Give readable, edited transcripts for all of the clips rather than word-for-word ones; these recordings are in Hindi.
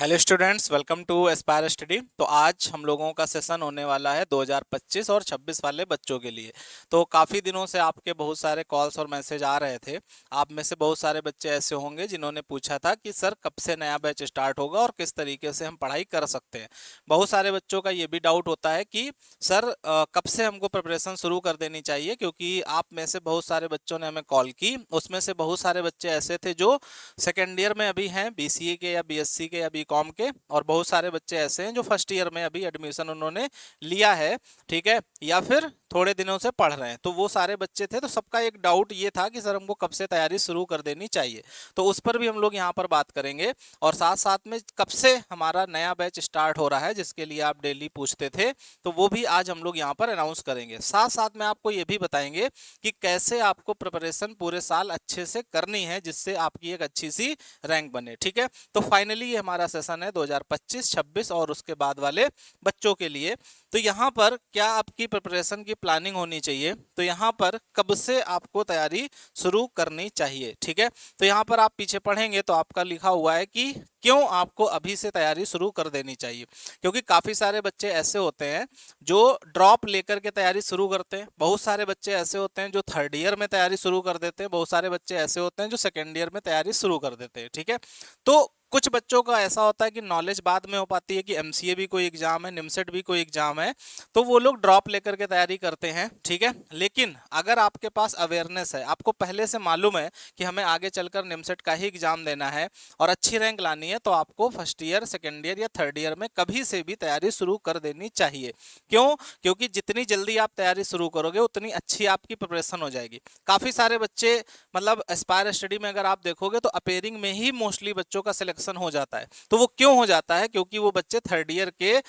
Hello students, welcome to Aspire Study. तो आज हम लोगों का सेशन होने वाला है 2025 और 26 वाले बच्चों के लिए। तो काफ़ी दिनों से आपके बहुत सारे कॉल्स और मैसेज आ रहे थे। आप में से बहुत सारे बच्चे ऐसे होंगे जिन्होंने पूछा था कि सर कब से नया बैच स्टार्ट होगा और किस तरीके से हम पढ़ाई कर सकते हैं। बहुत सारे बच्चों का ये भी डाउट होता है कि सर कब से हमको प्रिपरेशन शुरू कर देनी चाहिए, क्योंकि आप में से बहुत सारे बच्चों ने हमें कॉल की। उसमें से बहुत सारे बच्चे ऐसे थे जो सेकेंड ईयर में अभी हैं, बीसीए के या बीएससी के या बीकॉम के, और बहुत सारे बच्चे ऐसे हैं जो फर्स्ट ईयर में अभी एडमिशन उन्होंने लिया है, ठीक है, या फिर थोड़े दिनों से पढ़ रहे हैं। तो वो सारे बच्चे थे, तो सबका एक डाउट ये था कि सर हमको कब से तैयारी शुरू कर देनी चाहिए। तो उस पर भी हम लोग यहाँ पर बात करेंगे, और साथ साथ में कब से हमारा नया बैच स्टार्ट हो रहा है जिसके लिए आप डेली पूछते थे, तो वो भी आज हम लोग यहाँ पर अनाउंस करेंगे। साथ साथ में आपको ये भी बताएंगे कि कैसे आपको प्रिपरेशन पूरे साल अच्छे से करनी है जिससे आपकी एक अच्छी सी रैंक बने, ठीक है। तो फाइनली ये हमारा सेशन है 2025, 26 और उसके बाद वाले बच्चों के लिए। तो यहाँ पर क्या आपकी प्रिपरेशन की प्लानिंग होनी चाहिए, तो यहाँ पर कब से आपको तैयारी शुरू करनी चाहिए, ठीक है। तो यहाँ पर आप पीछे पढ़ेंगे तो आपका लिखा हुआ है कि क्यों आपको अभी से तैयारी शुरू कर देनी चाहिए। क्योंकि काफी सारे बच्चे ऐसे होते हैं जो ड्रॉप लेकर के तैयारी शुरू करते हैं, बहुत सारे बच्चे ऐसे होते हैं जो थर्ड ईयर में तैयारी शुरू कर देते हैं, बहुत सारे बच्चे ऐसे होते हैं जो सेकेंड ईयर में तैयारी शुरू कर देते हैं, ठीक है। तो कुछ बच्चों का ऐसा होता है कि नॉलेज बाद में हो पाती है कि एमसीए भी कोई एग्जाम है, निमसेट भी कोई एग्जाम है, तो वो लोग ड्रॉप लेकर के तैयारी करते हैं, ठीक है। लेकिन अगर आपके पास अवेयरनेस है, आपको पहले से मालूम है कि हमें आगे चलकर निमसेट का ही एग्जाम देना है और अच्छी रैंक लानी है, तो आपको फर्स्ट ईयर, सेकेंड ईयर या थर्ड ईयर में कभी से भी तैयारी शुरू कर देनी चाहिए। क्यों? क्योंकि जितनी जल्दी आप तैयारी शुरू करोगे उतनी अच्छी आपकी प्रिपरेशन हो जाएगी। काफी सारे बच्चे, मतलब एस्पायर स्टडी में अगर आप देखोगे तो अपेयरिंग में ही मोस्टली बच्चों का सिलेक्शन हो जाता है। तो वो क्यों हो जाता है? क्योंकि वो बच्चे थर्ड ईयर के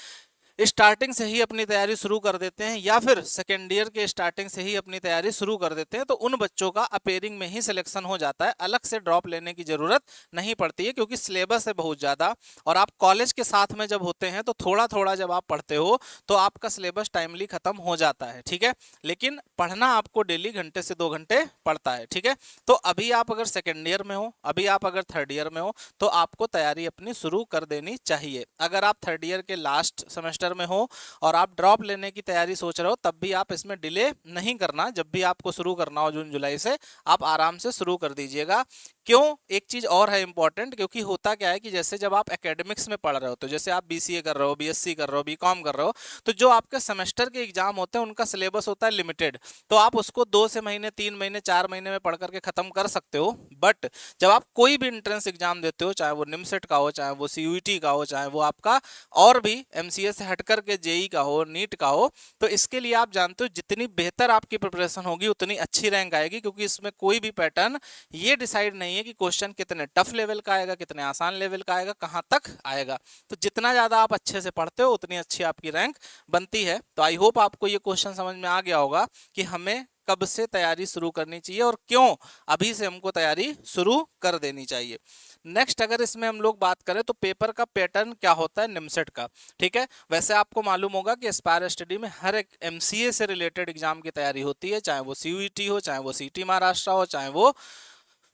स्टार्टिंग से ही अपनी तैयारी शुरू कर देते हैं या फिर सेकेंड ईयर के स्टार्टिंग से ही अपनी तैयारी शुरू कर देते हैं। तो उन बच्चों का अपेयरिंग में ही सिलेक्शन हो जाता है, अलग से ड्रॉप लेने की जरूरत नहीं पड़ती है, क्योंकि सिलेबस है बहुत ज्यादा। और आप कॉलेज के साथ में जब होते हैं तो थोड़ा थोड़ा जब आप पढ़ते हो तो आपका सिलेबस टाइमली खत्म हो जाता है, ठीक है। लेकिन पढ़ना आपको डेली घंटे से 2 घंटे पड़ता है, ठीक है। तो अभी आप अगर सेकेंड ईयर में हो, अभी आप अगर थर्ड ईयर में हो, तो आपको तैयारी अपनी शुरू कर देनी चाहिए। अगर आप थर्ड ईयर के लास्ट सेमेस्टर में हो और आप ड्रॉप लेने की तैयारी सोच रहे हो, तब भी आप इसमें डिले नहीं करना। जब भी आपको शुरू करना हो जून जुलाई से, आप आराम से शुरू कर दीजिएगा। क्यों? एक चीज और है इंपॉर्टेंट, क्योंकि होता क्या है कि जैसे जब आप एकेडमिक्स में पढ़ रहे हो, तो जैसे आप बीसीए कर रहे हो, बीएससी कर रहे हो, बीकॉम कर रहे हो, तो जो आपके सेमेस्टर के एग्जाम होते हैं उनका सिलेबस होता है लिमिटेड। तो आप उसको 2 से महीने, 3 महीने, 4 महीने में पढ़ करके खत्म कर सकते हो। बट जब आप कोई भी एंट्रेंस एग्जाम देते हो, चाहे वो निमसेट का हो, चाहे वो सीयूईटी का हो, चाहे वो आपका और भी एमसीए से हटकर के जेई का हो, नीट का हो, तो इसके लिए आप जानते हो जितनी बेहतर आपकी प्रिपरेशन होगी उतनी अच्छी रैंक आएगी। क्योंकि इसमें कोई भी पैटर्न ये डिसाइड नहीं है कि क्वेश्चन कितने टफ लेवल का आएगा, कितने आसान लेवल का आएगा, कहां तक आएगा। तो जितना ज्यादा आप अच्छे से पढ़ते हो उतनी अच्छी आपकी रैंक बनती है। तो आई होप आपको ये क्वेश्चन समझ में आ गया होगा कि हमें कब से तैयारी शुरू करनी चाहिए और क्यों अभी से हमको तैयारी शुरू कर देनी चाहिए। नेक्स्ट, अगर इसमें हम लोग बात करें तो पेपर का पैटर्न क्या होता है निमसेट का, ठीक है। वैसे आपको मालूम होगा कि एस्पायर स्टडी में हर एक एमसीए से रिलेटेड एग्जाम की तैयारी होती है, चाहे वो सीयूईटी हो, चाहे वो सीटी महाराष्ट्र हो, चाहे वो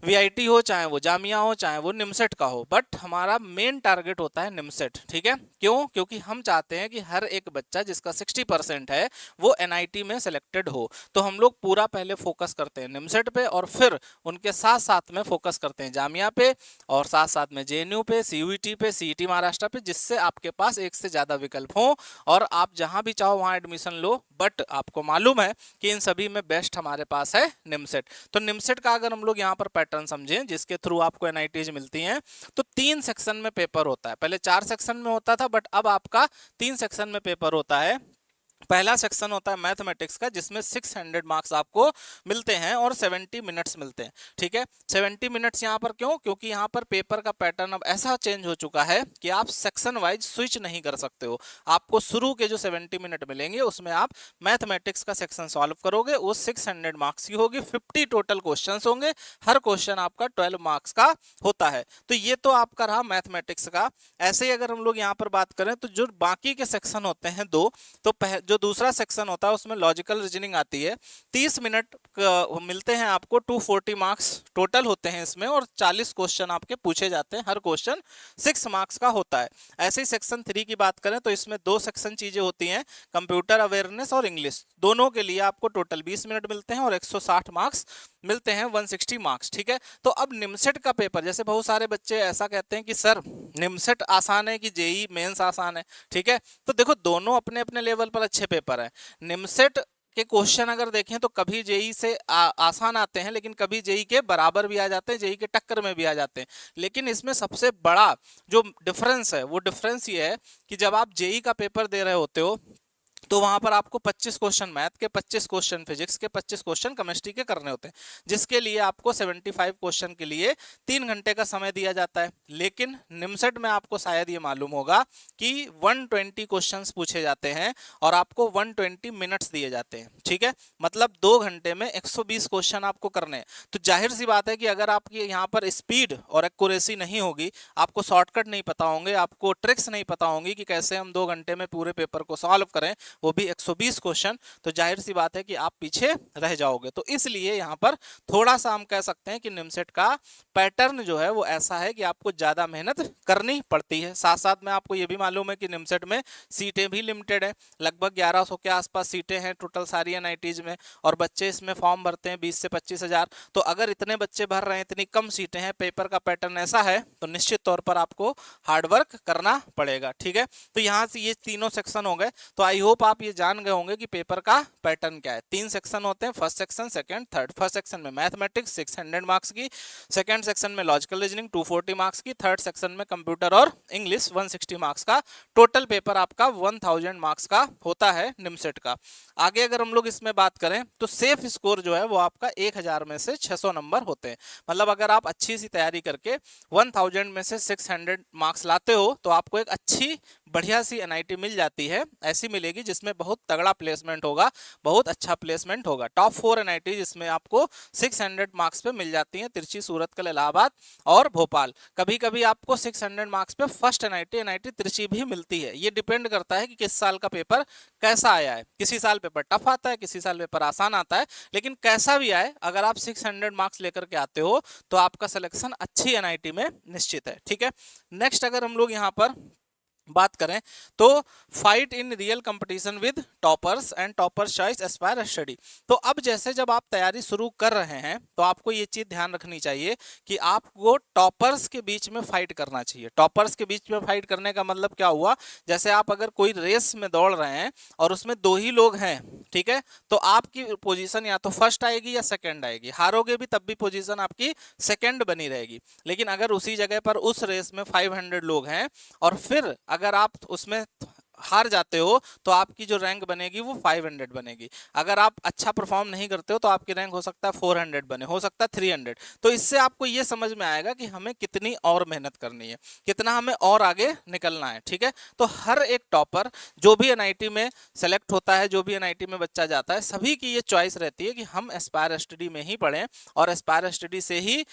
वीआईटी हो, चाहे वो जामिया हो, चाहे वो निमसेट का हो। बट हमारा मेन टारगेट होता है निमसेट, ठीक है। क्यों? क्योंकि हम चाहते हैं कि हर एक बच्चा जिसका 60% है वो एनआईटी में सिलेक्टेड हो। तो हम लोग पूरा पहले फोकस करते हैं निमसेट पे, और फिर उनके साथ साथ में फोकस करते हैं जामिया पे, और साथ साथ में जेएनयू पे, सीयूईटी पे, सीईटी महाराष्ट्र पे, जिससे आपके पास एक से ज्यादा विकल्प हो और आप जहां भी चाहो वहां एडमिशन लो। बट आपको मालूम है कि इन सभी में बेस्ट हमारे पास है निमसेट। तो निमसेट का अगर हम लोग यहाँ पर पैटर्न समझें जिसके थ्रू आपको एनआईटीज मिलती हैं, तो 3 सेक्शन में पेपर होता है। पहले 4 सेक्शन में होता था, बट अब आपका 3 सेक्शन में पेपर होता है। पहला सेक्शन होता है मैथमेटिक्स का, जिसमें 600 मार्क्स आपको मिलते हैं और 70 मिनट्स मिलते हैं, ठीक है। 70 मिनट्स यहाँ पर क्यों? क्योंकि यहाँ पर पेपर का पैटर्न अब ऐसा चेंज हो चुका है कि आप सेक्शन वाइज स्विच नहीं कर सकते हो। आपको शुरू के जो 70 मिनट मिलेंगे उसमें आप मैथमेटिक्स का सेक्शन सॉल्व करोगे, वो 600 मार्क्स की होगी। 50 टोटल क्वेश्चन होंगे, हर क्वेश्चन आपका 12 मार्क्स का होता है। तो ये तो आपका रहा मैथमेटिक्स का। ऐसे ही अगर हम लोग यहाँ पर बात करें तो जो बाकी के सेक्शन होते हैं दो, तो जो दूसरा सेक्शन होता है उसमें लॉजिकल रीजनिंग आती है। 30 मिनट मिलते हैं आपको, 240 मार्क्स टोटल होते हैं इसमें, और 40 क्वेश्चन आपके पूछे जाते हैं, हर क्वेश्चन 6 मार्क्स का होता है। ऐसे ही सेक्शन 3 की बात करें तो इसमें 2 सेक्शन चीजें होती हैं, कंप्यूटर अवेयरनेस और इंग्लिश। दोनों के लिए आपको टोटल 20 मिनट मिलते हैं और 160 मार्क्स मिलते हैं, 160 मार्क्स। ठीक है, तो अब निमसेट का पेपर, जैसे बहुत सारे बच्चे ऐसा कहते हैं कि सर निमसेट आसान है कि जेई मेंस आसान है। ठीक है, तो देखो दोनों अपने अपने लेवल पर अच्छे पेपर है। निमसेट के क्वेश्चन अगर देखें तो कभी जेई से आसान आते हैं, लेकिन कभी जेई के बराबर भी आ जाते हैं, जेई के टक्कर में भी आ जाते हैं। लेकिन इसमें सबसे बड़ा जो डिफरेंस है वो डिफरेंस ये है कि जब आप जेई का पेपर दे रहे होते हो तो वहां पर आपको 25 क्वेश्चन मैथ के, 25 क्वेश्चन फिजिक्स के, 25 क्वेश्चन केमिस्ट्री के करने होते हैं, जिसके लिए आपको 75 क्वेश्चन के लिए 3 घंटे का समय दिया जाता है। लेकिन निमसेट में आपको शायद ये मालूम होगा कि 120 क्वेश्चंस पूछे जाते हैं और आपको 120 मिनट्स दिए जाते हैं। ठीक है, मतलब 2 घंटे में 120 क्वेश्चन आपको करने हैं। तो जाहिर सी बात है कि अगर आपकी यहाँ पर स्पीड और एक्यूरेसी नहीं होगी, आपको शॉर्टकट नहीं पता होंगे, आपको ट्रिक्स नहीं पता होंगी कि कैसे हम 2 घंटे में पूरे पेपर को सॉल्व करें, वो भी 120 क्वेश्चन, तो जाहिर सी बात है कि आप पीछे रह जाओगे। तो इसलिए यहाँ पर थोड़ा सा हम कह सकते हैं कि निमसेट का पैटर्न जो है वो ऐसा है कि आपको ज्यादा मेहनत करनी पड़ती है। साथ साथ में आपको ये भी मालूम है कि निमसेट में सीटें भी लिमिटेड है, लगभग 1100 के आसपास सीटें हैं टोटल सारी एनआईटीज में, और बच्चे इसमें फॉर्म भरते हैं 20 से 25 हजार। तो अगर इतने बच्चे भर रहे हैं, इतनी कम सीटें हैं, पेपर का पैटर्न ऐसा है, तो निश्चित तौर पर आपको हार्डवर्क करना पड़ेगा। ठीक है, तो यहाँ से ये तीनों सेक्शन हो गए। तो आई होप आप ये जान गए होंगे कि पेपर का पैटर्न क्या है। 3 सेक्शन होते हैं, first section, second, third. First section में मैथमेटिक्स 600 मार्क्स की, सेकंड सेक्शन में लॉजिकल रीजनिंग 240 मार्क्स की, थर्ड सेक्शन में कंप्यूटर और इंग्लिश 160 मार्क्स का। टोटल पेपर आपका 1000 मार्क्स का होता है निमसेट का। आगे अगर हम लोग इसमें बात करें तो सेफ स्कोर जो है वो आपका 1000 में से 600 नंबर होते हैं। मतलब अगर आप अच्छी सी तैयारी करके 1000 में से 600 मार्क्स लाते हो तो आपको एक अच्छी बढ़िया सी एनआईटी मिल जाती है, ऐसी मिलेगी जिसमें बहुत तगड़ा प्लेसमेंट होगा, बहुत अच्छा प्लेसमेंट होगा। टॉप 4 एनआईटी जिसमें आपको 600 मार्क्स पे मिल जाती हैं, तिरछी, सूरतकल, इलाहाबाद और भोपाल। कभी कभी आपको 600 मार्क्स पे फर्स्ट एनआईटी तिरछी भी मिलती है। ये डिपेंड करता है कि किस साल का पेपर कैसा आया है। किसी साल पेपर टफ आता है, किसी साल पेपर आसान आता है, लेकिन कैसा भी आए अगर आप 600 मार्क्स लेकर के आते हो तो आपका सिलेक्शन अच्छी एनआईटी में निश्चित है। ठीक है, नेक्स्ट अगर हम लोग यहाँ पर बात करें तो fight in real competition with toppers and toppers choice Aspire Study. तो अब जैसे जब आप तैयारी शुरू कर रहे हैं तो आपको ये चीज ध्यान रखनी चाहिए कि आपको टॉपर्स के बीच में फाइट करना चाहिए। टॉपर्स के बीच में फाइट करने का मतलब क्या हुआ, जैसे आप अगर कोई रेस में दौड़ रहे हैं और उसमें 2 ही लोग हैं, ठीक है, तो आपकी पोजीशन या तो फर्स्ट आएगी या सेकंड आएगी। हारोगे भी तब भी पोजीशन आपकी सेकंड बनी रहेगी। लेकिन अगर उसी जगह पर उस रेस में 500 लोग हैं और फिर अगर आप उसमें हार जाते हो तो आपकी जो रैंक बनेगी वो 500 बनेगी। अगर आप अच्छा परफॉर्म नहीं करते हो तो आपकी रैंक हो सकता है 400 बने, हो सकता है 300। तो इससे आपको ये समझ में आएगा कि हमें कितनी और मेहनत करनी है, कितना हमें और आगे निकलना है। ठीक है, तो हर एक टॉपर जो भी एनआईटी में सेलेक्ट होता है, जो भी एनआईटी में बच्चा जाता है, सभी की ये चॉइस रहती है कि हम एस्पायर स्टडी में ही पढ़ें और एस्पायर स्टडी से ही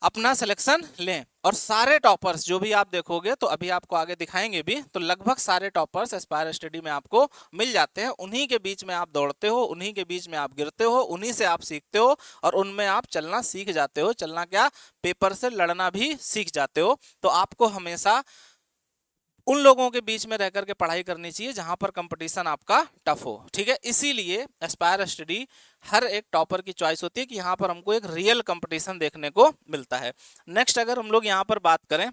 अपना सिलेक्शन लें। और सारे टॉपर्स जो भी आप देखोगे, तो अभी आपको आगे दिखाएंगे भी, तो लगभग सारे टॉपर्स एस्पायर स्टडी में आपको मिल जाते हैं। उन्हीं के बीच में आप दौड़ते हो, उन्हीं के बीच में आप गिरते हो, उन्हीं से आप सीखते हो और उनमें आप चलना सीख जाते हो। चलना क्या, पेपर से लड़ना भी सीख जाते हो। तो आपको हमेशा उन लोगों के बीच में रह करके पढ़ाई करनी चाहिए जहां पर कंपटीशन आपका टफ हो। ठीक है, इसीलिए एस्पायर स्टडी हर एक टॉपर की चॉइस होती है कि यहाँ पर हमको एक रियल कंपटीशन देखने को मिलता है। नेक्स्ट अगर हम लोग यहाँ पर बात करें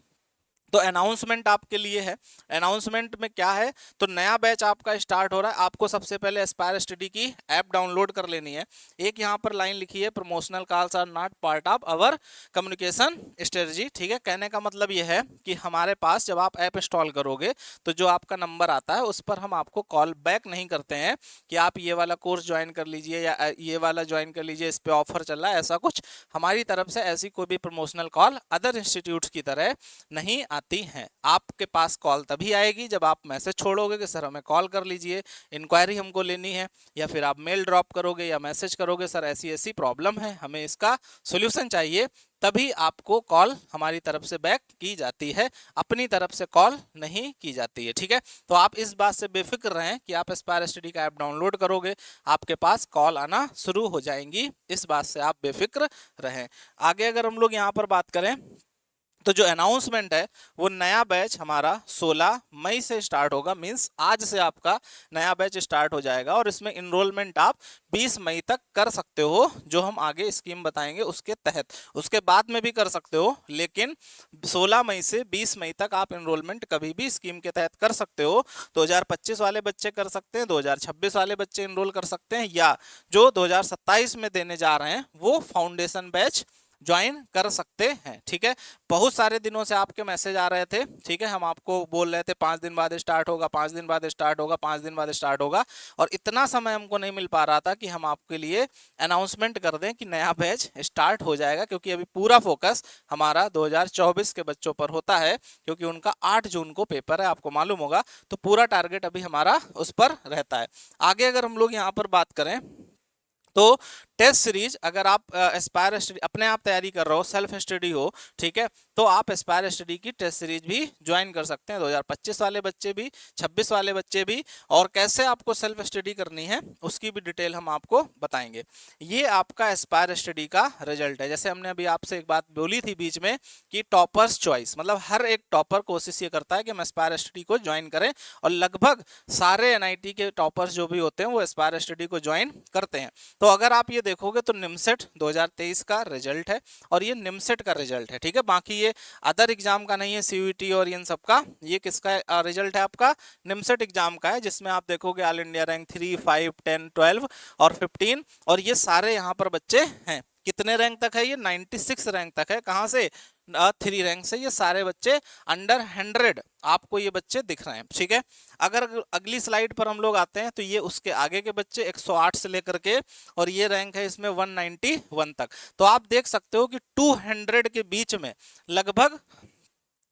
तो अनाउंसमेंट आपके लिए है। अनाउंसमेंट में क्या है, तो नया बैच आपका स्टार्ट हो रहा है। आपको सबसे पहले एस्पायर स्टडी की ऐप डाउनलोड कर लेनी है। एक यहाँ पर लाइन लिखी है, promotional calls are not part of our communication strategy. ठीक है, कहने का मतलब यह है कि हमारे पास जब आप ऐप इंस्टॉल करोगे तो जो आपका नंबर आता है उस पर हम आपको कॉल बैक नहीं करते हैं कि आप ये वाला कोर्स ज्वाइन कर लीजिए या ये वाला ज्वाइन कर लीजिए, इस पर ऑफर चल रहा है। ऐसा कुछ हमारी तरफ से ऐसी कोई भी प्रमोशनल कॉल अदर इंस्टीट्यूट की तरह नहीं आती आती हैं। आपके पास कॉल तभी आएगी जब आप मैसेज छोड़ोगे कि सर हमें कॉल कर लीजिए, इंक्वायरी हमको लेनी है, या फिर आप मेल ड्रॉप करोगे या मैसेज करोगे सर ऐसी ऐसी प्रॉब्लम है, हमें इसका सोल्यूशन चाहिए, तभी आपको कॉल हमारी तरफ से बैक की जाती है, अपनी तरफ से कॉल नहीं की जाती है। ठीक है, तो आप इस बात से बेफिक्र रहें कि आप एस्पायर स्टडी का ऐप डाउनलोड करोगे, आपके पास कॉल आना शुरू हो जाएंगी, इस बात से आप बेफिक्र रहें। आगे अगर हम लोग यहाँ पर बात करें तो जो अनाउंसमेंट है वो नया बैच हमारा 16 मई से स्टार्ट होगा, मींस आज से आपका नया बैच स्टार्ट हो जाएगा और इसमें इनरोलमेंट आप 20 मई तक कर सकते हो, जो हम आगे स्कीम बताएंगे उसके तहत। उसके बाद में भी कर सकते हो, लेकिन 16 मई से 20 मई तक आप इनरोलमेंट कभी भी स्कीम के तहत कर सकते हो। 2025 वाले बच्चे कर सकते हैं, 2026 वाले बच्चे इनरोल कर सकते हैं, या जो 2027 में देने जा रहे हैं वो फाउंडेशन बैच ज्वाइन कर सकते हैं। ठीक है, बहुत सारे दिनों से आपके मैसेज आ रहे थे, ठीक है, हम आपको बोल रहे थे 5 दिन बाद स्टार्ट होगा, 5 दिन बाद स्टार्ट होगा, 5 दिन बाद स्टार्ट होगा, और इतना समय हमको नहीं मिल पा रहा था कि हम आपके लिए अनाउंसमेंट कर दें कि नया बैच स्टार्ट हो जाएगा, क्योंकि अभी पूरा फोकस हमारा 2024 के बच्चों पर होता है, क्योंकि उनका 8 जून को पेपर है, आपको मालूम होगा, तो पूरा टारगेट अभी हमारा उस पर रहता है। आगे अगर हम लोग यहाँ पर बात करें तो टेस्ट सीरीज, अगर आप एस्पायर स्टडी अपने आप तैयारी कर रहे हो, सेल्फ स्टडी हो, ठीक है, तो आप एस्पायर स्टडी की टेस्ट सीरीज भी ज्वाइन कर सकते हैं, 2025 वाले बच्चे भी, 26 वाले बच्चे भी। और कैसे आपको सेल्फ स्टडी करनी है उसकी भी डिटेल हम आपको बताएंगे। ये आपका एस्पायर स्टडी का रिजल्ट है। जैसे हमने अभी आपसे एक बात बोली थी बीच में कि टॉपर्स चॉइस, मतलब हर एक टॉपर कोशिश ये करता है कि हम एस्पायर स्टडी को ज्वाइन करें, और लगभग सारे एनआईटी के टॉपर्स जो भी होते हैं वो एस्पायर स्टडी को ज्वाइन करते हैं। तो अगर आप ये देखोगे तो निमसेट 2023 का रिजल्ट है, और ये निमसेट का रिजल्ट है। ठीक है, बाकी ये अदर एग्जाम का नहीं है, सीयूईटी और इन सब का, ये किसका रिजल्ट है? आपका निमसेट एग्जाम का है, जिसमें आप देखोगे ऑल इंडिया रैंक 3, 5, 10, 12 और 15, और ये सारे यहाँ पर बच्चे हैं। कितने रैंक तक है? ये 96 रैंक तक है। कहाँ से? 3 रैंक से। ये सारे बच्चे अंडर 100 आपको ये बच्चे दिख रहे हैं। ठीक है, अगर अगली स्लाइड पर हम लोग आते हैं तो ये उसके आगे के बच्चे 108 से लेकर के, और ये रैंक है इसमें 191 तक। तो आप देख सकते हो कि 200 के बीच में लगभग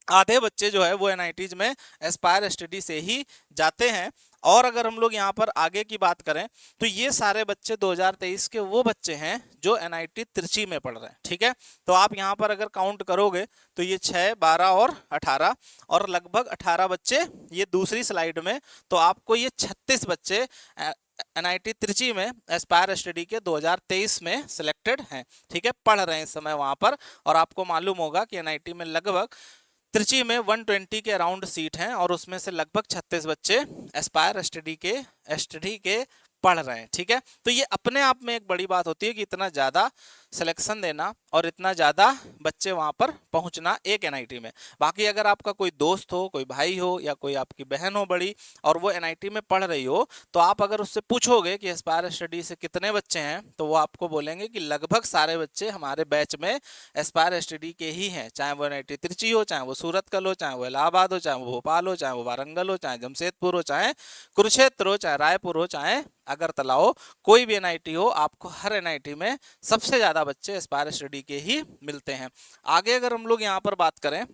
आधे बच्चे जो है वो एनआईटीज में एस्पायर स्टडी से ही जाते हैं। और अगर हम लोग यहाँ पर आगे की बात करें तो ये सारे बच्चे 2023 के वो बच्चे हैं जो एनआईटी त्रिची में पढ़ रहे हैं। ठीक है, तो आप यहाँ पर अगर काउंट करोगे तो ये 6, 12 और 18, और लगभग 18 बच्चे ये दूसरी स्लाइड में, तो आपको ये 36 बच्चे एनआईटी त्रिची में एस्पायर स्टडी के 2023 में सिलेक्टेड हैं। ठीक है, पढ़ रहे हैं इस समय वहां पर। और आपको मालूम होगा कि एनआईटी में लगभग त्रिची में 120 के अराउंड सीट हैं, और उसमें से लगभग 36 बच्चे एस्पायर स्टडी के पढ़ रहे हैं। ठीक है, तो ये अपने आप में एक बड़ी बात होती है कि इतना ज़्यादा सिलेक्शन देना और इतना ज़्यादा बच्चे वहाँ पर पहुँचना एक एनआईटी में। बाकी अगर आपका कोई दोस्त हो, कोई भाई हो, या कोई आपकी बहन हो बड़ी, और वो एनआईटी में पढ़ रही हो, तो आप अगर उससे पूछोगे कि एस्पायर स्टडी से कितने बच्चे हैं, तो वो आपको बोलेंगे कि लगभग सारे बच्चे हमारे बैच में एस्पायर स्टडी के ही हैं, चाहे वो एनआईटी त्रिची हो, चाहे वो सूरतकल हो, चाहे वो इलाहाबाद हो, चाहे वो भोपाल हो, चाहे वो वारंगल हो, चाहे जमशेदपुर हो, चाहे कुरुक्षेत्र हो, चाहे रायपुर हो, चाहे अगरतला हो, कोई भी एनआईटी हो, आपको हर एनआईटी में सबसे ज्यादा बच्चे एस्पायर स्टडी के ही मिलते हैं। आगे अगर हम लोग यहाँ पर बात करें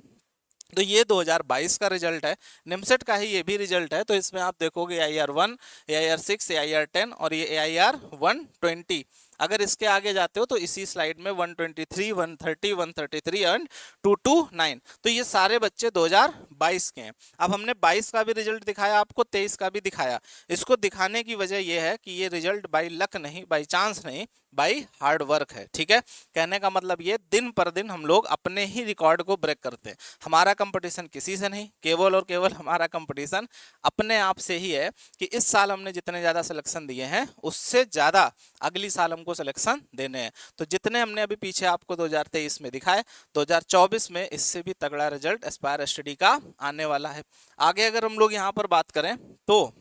तो ये 2022 का रिजल्ट है, निमसेट का ही ये भी रिजल्ट है। तो इसमें आप देखोगे AIR1, AIR6, AIR10 और ये AIR120। अगर इसके आगे जाते हो तो इसी स्लाइड में 123, 130, 133 एंड 229, तो ये सारे बच्चे 2022 के हैं। अब हमने 22 का भी रिजल्ट दिखाया आपको, 23 का भी दिखाया। इसको दिखाने की वजह यह है कि ये रिजल्ट बाई लक नहीं, बाई चांस नहीं, बाई हार्ड वर्क है। ठीक है, कहने का मतलब ये दिन पर दिन हम लोग अपने ही रिकॉर्ड को ब्रेक करते हैं। हमारा कंपटीशन किसी से नहीं, केवल और केवल हमारा कंपटीशन अपने आप से ही है कि इस साल हमने जितने ज़्यादा सिलेक्शन दिए हैं उससे ज़्यादा अगली साल हमको सिलेक्शन देने हैं। तो जितने हमने अभी पीछे आपको 2023 में दिखाए, 2024 में इससे भी तगड़ा रिजल्ट एस्पायर स्टडी का आने वाला है। आगे अगर हम लोग यहाँ पर बात करें तो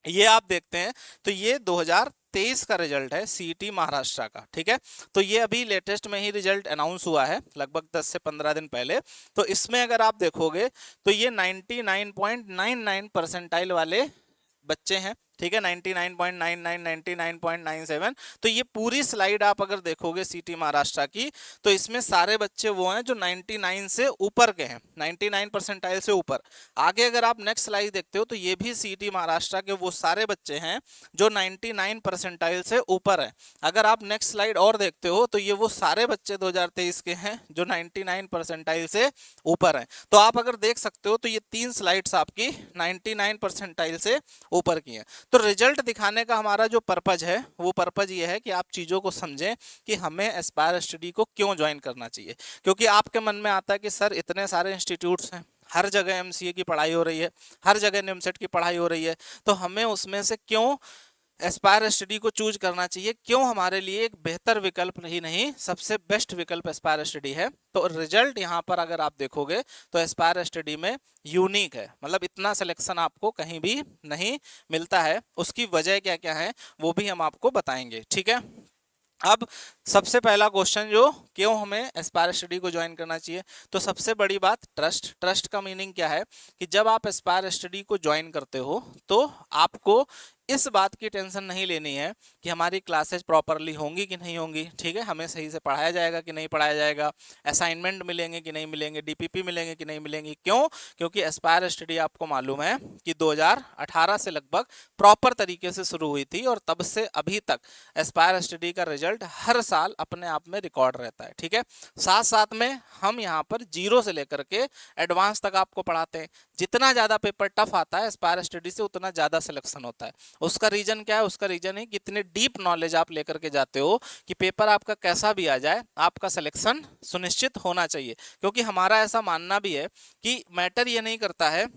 ये आप देखते हैं, तो ये 2023 का रिजल्ट है सीईटी महाराष्ट्र का। ठीक है, तो ये अभी लेटेस्ट में ही रिजल्ट अनाउंस हुआ है, लगभग 10 से 15 दिन पहले। तो इसमें अगर आप देखोगे तो ये 99.99 परसेंटाइल वाले बच्चे हैं। ठीक है, 99.99, 99.97। तो ये पूरी स्लाइड आप अगर देखोगे सिटी महाराष्ट्र की, तो इसमें सारे बच्चे वो हैं जो 99 से ऊपर के हैं, 99 परसेंटाइल से ऊपर। आगे अगर आप नेक्स्ट स्लाइड देखते हो तो ये भी सिटी महाराष्ट्र के वो सारे बच्चे हैं जो 99 परसेंटाइल से ऊपर है। अगर आप नेक्स्ट स्लाइड और देखते हो तो ये वो सारे बच्चे 2023 के हैं जो 99 परसेंटाइल से ऊपर हैं। तो आप अगर देख सकते हो तो ये 3 स्लाइड्स आपकी 99 परसेंटाइल से ऊपर की हैं। तो रिजल्ट दिखाने का हमारा जो पर्पज है वो पर्पज ये है कि आप चीज़ों को समझें कि हमें एस्पायर स्टडी को क्यों ज्वाइन करना चाहिए। क्योंकि आपके मन में आता है कि सर इतने सारे इंस्टीट्यूट्स हैं, हर जगह एमसीए की पढ़ाई हो रही है, हर जगह निमसेट की पढ़ाई हो रही है, तो हमें उसमें से क्यों एस्पायर स्टडी को चूज करना चाहिए, क्यों हमारे लिए एक बेहतर विकल्प ही नहीं सबसे बेस्ट विकल्प एस्पायर स्टडी है। तो रिजल्ट यहाँ पर अगर आप देखोगे तो एस्पायर स्टडी में यूनिक है, मतलब इतना सिलेक्शन आपको कहीं भी नहीं मिलता है। उसकी वजह क्या क्या है वो भी हम आपको बताएंगे, ठीक है। अब सबसे पहला क्वेश्चन जो क्यों हमें एस्पायर स्टडी को ज्वाइन करना चाहिए, तो सबसे बड़ी बात ट्रस्ट। ट्रस्ट का मीनिंग क्या है कि जब आप एस्पायर स्टडी को ज्वाइन करते हो तो आपको इस बात की टेंशन नहीं लेनी है कि हमारी क्लासेस प्रॉपरली होंगी कि नहीं होंगी, ठीक है, हमें सही से पढ़ाया जाएगा कि नहीं पढ़ाया जाएगा, असाइनमेंट मिलेंगे कि नहीं मिलेंगे, डीपीपी मिलेंगे कि नहीं मिलेंगे। क्यों? क्योंकि एस्पायर स्टडी आपको मालूम है कि 2018 से लगभग प्रॉपर तरीके से शुरू हुई थी और तब से अभी तक एस्पायर स्टडी का रिजल्ट हर साल अपने आप में रिकॉर्ड रहता है, ठीक है। साथ साथ में हम यहाँ पर जीरो से लेकर के एडवांस तक आपको पढ़ाते हैं। जितना ज़्यादा पेपर टफ आता है एस्पायर स्टडी से उतना ज़्यादा सिलेक्शन होता है। उसका रीजन क्या है? उसका रीजन है कि इतने डीप नॉलेज आप लेकर के जाते हो कि पेपर आपका कैसा भी आ जाए आपका सिलेक्शन सुनिश्चित होना चाहिए। क्योंकि हमारा ऐसा मानना भी है कि मैटर ये नहीं करता है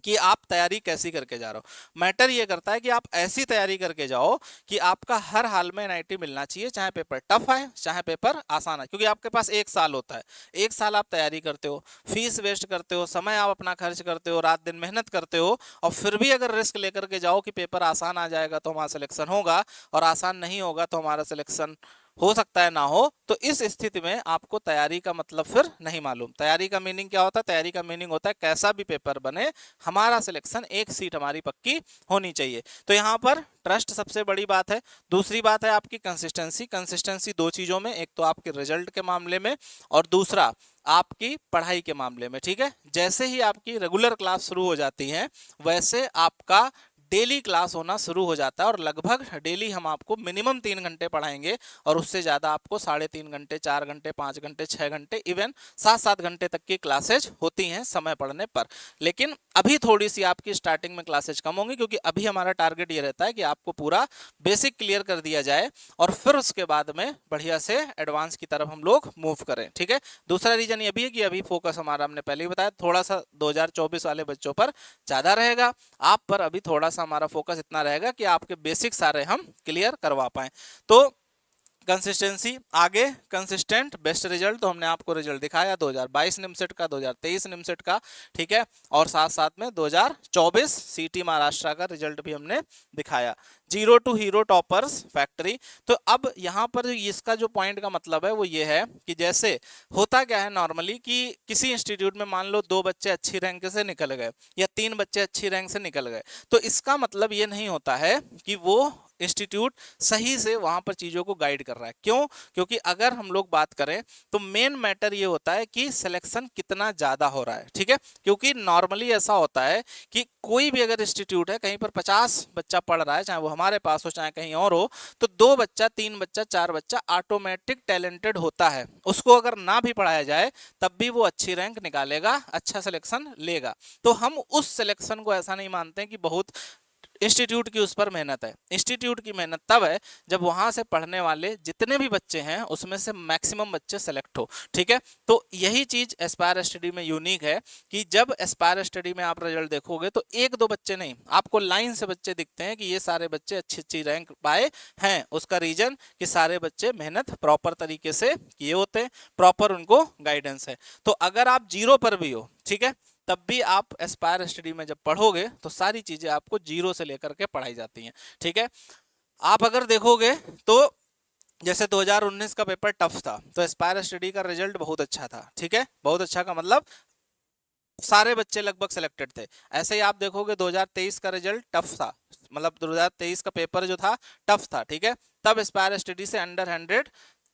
कि आप तैयारी कैसी करके जा रहे हो, मैटर ये करता है कि आप ऐसी तैयारी करके जाओ कि आपका हर हाल में एनआईटी मिलना चाहिए, चाहे पेपर टफ आए चाहे पेपर आसान आए। क्योंकि आपके पास एक साल होता है, एक साल आप तैयारी करते हो, फीस वेस्ट करते हो, समय आप अपना खर्च करते हो, रात दिन मेहनत करते हो, और फिर भी अगर रिस्क लेकर के जाओ कि पेपर आसान आ जाएगा तो हमारा सिलेक्शन होगा और आसान नहीं होगा तो हमारा सिलेक्शन हो सकता है ना हो, तो इस स्थिति में आपको तैयारी का मतलब फिर नहीं मालूम। तैयारी का मीनिंग क्या होता है? तैयारी का मीनिंग होता है कैसा भी पेपर बने हमारा सिलेक्शन, एक सीट हमारी पक्की होनी चाहिए। तो यहाँ पर ट्रस्ट सबसे बड़ी बात है। दूसरी बात है आपकी कंसिस्टेंसी। कंसिस्टेंसी दो चीजों में, एक तो आपके रिजल्ट के मामले में और दूसरा आपकी पढ़ाई के मामले में, ठीक है। जैसे ही आपकी रेगुलर क्लास शुरू हो जाती है वैसे आपका डेली क्लास होना शुरू हो जाता है और लगभग डेली हम आपको मिनिमम 3 घंटे पढ़ाएंगे और उससे ज़्यादा आपको 3.5 घंटे, 4 घंटे, 5 घंटे, 6 घंटे, इवन 7-7 घंटे तक की क्लासेज होती हैं समय पढ़ने पर। लेकिन अभी थोड़ी सी आपकी स्टार्टिंग में क्लासेज कम होंगी क्योंकि अभी हमारा टारगेट ये रहता है कि आपको पूरा बेसिक क्लियर कर दिया जाए और फिर उसके बाद में बढ़िया से एडवांस की तरफ हम लोग मूव करें, ठीक है। दूसरा रीजन ये भी है कि अभी फोकस हमारा, हमने पहले ही बताया, थोड़ा सा 2024 वाले बच्चों पर ज़्यादा रहेगा। आप पर अभी थोड़ा सा हमारा फोकस इतना रहेगा कि आपके बेसिक सारे हम क्लियर करवा पाएं। तो कंसिस्टेंसी, आगे कंसिस्टेंट बेस्ट रिजल्ट, तो हमने आपको रिजल्ट दिखाया 2022 निमसेट का, 2023 निमसेट का, ठीक है, और साथ साथ में 2024 सीटी महाराष्ट्र का रिजल्ट भी हमने दिखाया। Zero to hero toppers factory. तो अब यहाँ पर इसका जो पॉइंट का मतलब है वो ये है कि जैसे होता क्या है नॉर्मली कि किसी इंस्टीट्यूट में मान लो 2 बच्चे अच्छी रैंक से निकल गए या 3 बच्चे अच्छी रैंक से निकल गए, तो इसका मतलब ये नहीं होता है कि वो इंस्टीट्यूट सही से वहां पर चीजों को गाइड कर रहा है। क्यों? क्योंकि अगर हम लोग बात करें तो मेन मैटर ये होता है कि सिलेक्शन कितना ज्यादा हो रहा है, ठीक है। क्योंकि नॉर्मली ऐसा होता है कि कोई भी अगर इंस्टीट्यूट है, कहीं पर 50 बच्चा पढ़ रहा है, चाहे वो हमारे पास हो चाहे कहीं और हो, तो 2 बच्चा, 3 बच्चा, 4 बच्चा ऑटोमेटिक टैलेंटेड होता है। उसको अगर ना भी पढ़ाया जाए तब भी वो अच्छी रैंक निकालेगा, अच्छा सिलेक्शन लेगा। तो हम उस सिलेक्शन को ऐसा नहीं मानते कि बहुत इंस्टीट्यूट की उस पर मेहनत है। इंस्टीट्यूट की मेहनत तब है जब वहां से पढ़ने वाले जितने भी बच्चे हैं उसमें से मैक्सिमम बच्चे सेलेक्ट हो, ठीक है। तो यही चीज एस्पायर स्टडी में यूनिक है कि जब एस्पायर स्टडी में आप रिजल्ट देखोगे तो 1-2 बच्चे नहीं, आपको लाइन से बच्चे दिखते हैं कि ये सारे बच्चे अच्छी अच्छी रैंक पाए हैं। उसका रीजन कि सारे बच्चे मेहनत प्रॉपर तरीके से किए होते हैं, प्रॉपर उनको गाइडेंस है। तो अगर आप जीरो पर भी हो, ठीक है, तब भी आप एस्पायर स्टडी में जब पढ़ोगे तो सारी चीजें आपको जीरो से लेकर के पढ़ाई जाती हैं, ठीक है। आप अगर देखोगे तो जैसे 2019 का पेपर टफ था तो एस्पायर स्टडी का रिजल्ट बहुत अच्छा था, ठीक है। बहुत अच्छा का मतलब सारे बच्चे लगभग सिलेक्टेड थे। ऐसे ही आप देखोगे 2023 का रिजल्ट टफ था, मतलब 2023 का पेपर जो था टफ था, ठीक है। तब एस्पायर स्टडी से अंडर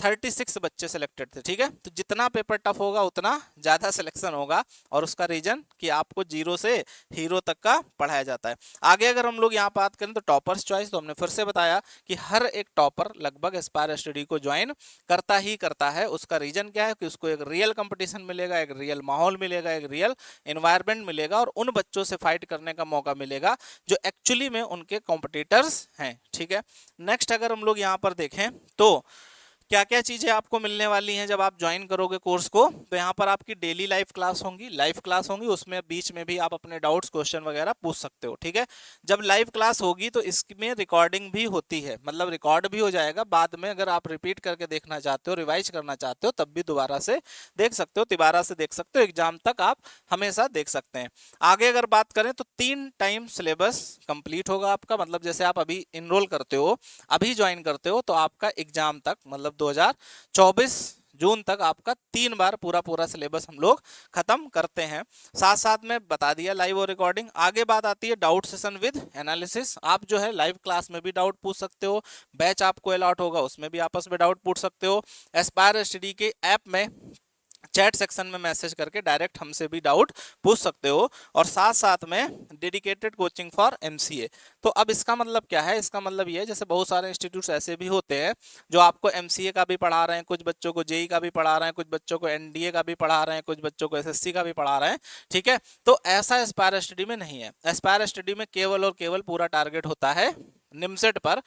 136 बच्चे सिलेक्टेड थे, ठीक है। तो जितना पेपर टफ होगा उतना ज्यादा सिलेक्शन होगा, और उसका रीजन कि आपको जीरो से हीरो तक का पढ़ाया जाता है। आगे अगर हम लोग यहाँ बात करें तो टॉपर्स चॉइस, तो हमने फिर से बताया कि हर एक टॉपर लगभग एस्पायर स्टडी को ज्वाइन करता ही करता है। उसका रीजन क्या है कि उसको एक रियल कंपटीशन मिलेगा, एक रियल माहौल मिलेगा, एक रियल एनवायरनमेंट मिलेगा, और उन बच्चों से फाइट करने का मौका मिलेगा जो एक्चुअली में उनके कॉम्पिटिटर्स हैं, ठीक है। नेक्स्ट अगर हम लोग यहाँ पर देखें तो क्या क्या चीजें आपको मिलने वाली हैं जब आप ज्वाइन करोगे कोर्स को। तो यहाँ पर आपकी डेली लाइव क्लास होंगी, लाइव क्लास होंगी, उसमें बीच में भी आप अपने डाउट्स क्वेश्चन वगैरह पूछ सकते हो, ठीक है। जब लाइव क्लास होगी तो इसमें रिकॉर्डिंग भी होती है, मतलब रिकॉर्ड भी हो जाएगा, बाद में अगर आप रिपीट करके देखना चाहते हो, रिवाइज करना चाहते हो, तब भी दोबारा से देख सकते हो, तिबारा से देख सकते हो, एग्जाम तक आप हमेशा देख सकते हैं। आगे अगर बात करें तो 3 टाइम सिलेबस कंप्लीट होगा आपका, मतलब जैसे आप अभी इनरोल करते हो, अभी ज्वाइन करते हो, तो आपका एग्जाम तक मतलब 2024 जून तक आपका 3 बार पूरा पूरा सिलेबस हम लोग खत्म करते हैं। साथ साथ में बता दिया लाइव और रिकॉर्डिंग। आगे बात आती है डाउट सेशन विद एनालिसिस। आप जो है लाइव क्लास में भी डाउट पूछ सकते हो, बैच आपको अलॉट होगा उसमें भी आपस में डाउट पूछ सकते हो, एस्पायर स्टडी के ऐप में चैट सेक्शन में मैसेज करके डायरेक्ट हमसे भी डाउट पूछ सकते हो, और साथ साथ में डेडिकेटेड कोचिंग फॉर एमसीए। तो अब इसका मतलब क्या है, इसका मतलब ये है जैसे बहुत सारे इंस्टीट्यूट्स ऐसे भी होते हैं जो आपको एमसीए का भी पढ़ा रहे हैं, कुछ बच्चों को जेई का भी पढ़ा रहे हैं, कुछ बच्चों को एनडीए का भी पढ़ा रहे हैं, कुछ बच्चों को एसएससी का भी पढ़ा रहे हैं, ठीक है। तो ऐसा एस्पायर स्टडी में नहीं है। एस्पायर स्टडी में केवल और केवल पूरा टारगेट होता है निमसेट पर,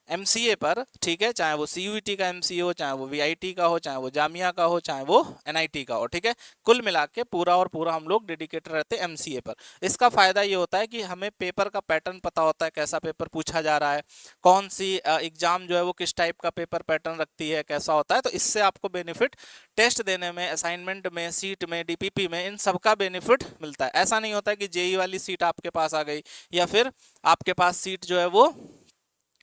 एमसीए पर, ठीक है। चाहे वो सीयूईटी का एमसीए हो, चाहे वो वीआईटी का हो, चाहे वो जामिया का हो, चाहे वो एनआईटी का हो, ठीक है। कुल मिला के पूरा और पूरा हम लोग डेडिकेटेड रहते हैं एमसीए पर। इसका फायदा ये होता है कि हमें पेपर का पैटर्न पता होता है, कैसा पेपर पूछा जा रहा है, कौन सी एग्जाम जो है वो किस टाइप का पेपर पैटर्न रखती है, कैसा होता है। तो इससे आपको बेनिफिट टेस्ट देने में, असाइनमेंट में, सीट में, डीपीपी में, इन सबका बेनिफिट मिलता है। ऐसा नहीं होता है कि जेई वाली सीट आपके पास आ गई या फिर आपके पास सीट जो है वो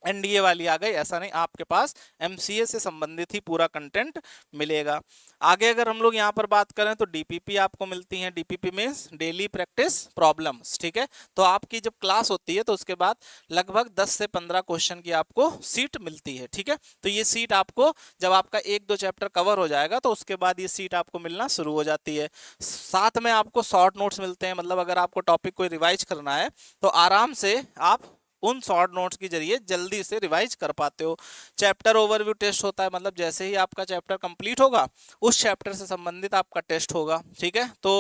एनडीए वाली आ गई, ऐसा नहीं। आपके पास एमसीए से संबंधित ही पूरा कंटेंट मिलेगा। आगे अगर हम लोग यहाँ पर बात करें तो डीपीपी आपको मिलती है। DPP means daily practice problems, ठीक है। तो आपकी जब क्लास होती है तो उसके बाद लगभग 10 से 15 क्वेश्चन की आपको सीट मिलती है, ठीक है। तो ये सीट आपको जब आपका 1-2 चैप्टर कवर हो जाएगा तो उसके बाद ये सीट आपको मिलना शुरू हो जाती है। साथ में आपको शॉर्ट नोट्स मिलते हैं, मतलब अगर आपको टॉपिक कोई रिवाइज करना है तो आराम से आप उन शॉर्ट नोट्स के जरिए जल्दी से रिवाइज कर पाते हो। चैप्टर ओवरव्यू टेस्ट होता है, मतलब जैसे ही आपका चैप्टर कंप्लीट होगा उस चैप्टर से संबंधित आपका टेस्ट होगा, ठीक है। तो